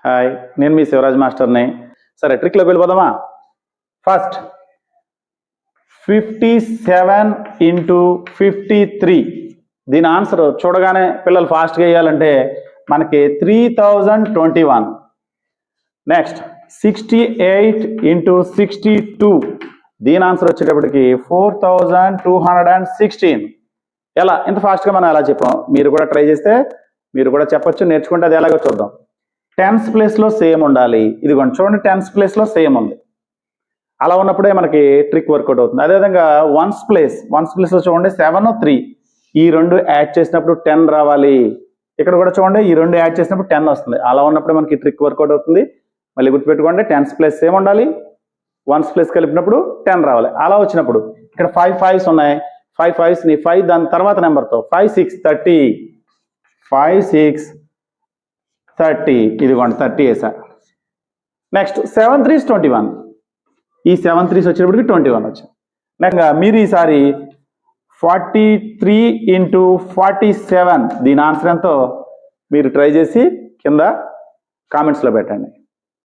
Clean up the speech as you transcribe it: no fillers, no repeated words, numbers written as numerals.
Hi, నేను మీ శివరాజ్ మాస్టర్ని. సరే, ట్రిక్లోకి వెళ్ళిపోదామా? ఫస్ట్ 57 ఇంటూ 53, దీని ఆన్సర్ చూడగానే పిల్లలు ఫాస్ట్గా వేయాలంటే మనకి 3021. నెక్స్ట్ 68 ఇంటూ 62, దీని ఆన్సర్ వచ్చేటప్పటికి 4216. ఎలా ఇంత ఫాస్ట్గా మనం ఎలా చెప్పాం? మీరు కూడా ట్రై చేస్తే మీరు కూడా చెప్పొచ్చు, నేర్చుకుంటే అది ఎలాగో చూద్దాం. టెన్స్ ప్లేస్లో సేమ్ ఉండాలి. ఇదిగోండి చూడండి, టెన్స్ ప్లేస్లో సేమ్ ఉంది. అలా ఉన్నప్పుడే మనకి ట్రిక్ వర్కౌట్ అవుతుంది. అదేవిధంగా వన్స్ ప్లేస్లో చూడండి 7, 3, ఈ రెండు యాడ్ చేసినప్పుడు 10 రావాలి. ఇక్కడ కూడా చూడండి, ఈ రెండు యాడ్ చేసినప్పుడు 10 వస్తుంది. అలా ఉన్నప్పుడే మనకి ట్రిక్ వర్కౌట్ అవుతుంది. మళ్ళీ గుర్తుపెట్టుకోండి, టెన్స్ ప్లేస్ సేమ్ ఉండాలి, వన్స్ ప్లేస్ కలిపినప్పుడు 10 రావాలి. అలా వచ్చినప్పుడు ఇక్కడ 5 5s ఉన్నాయి. 5 5s ని 5 దాని తర్వాత నెంబర్తో 5 6 30, 5 6 30, ఇదిగోండి 30 వేసా. నెక్స్ట్ 7 3s 21, ఈ 7 3s వచ్చేటప్పటికి 21 వచ్చాయి. నెక్స్ట్ మీరు ఈసారి 43 ఇంటూ 47, దీని ఆన్సర్ ఎంతో మీరు ట్రై చేసి కింద కామెంట్స్లో పెట్టండి.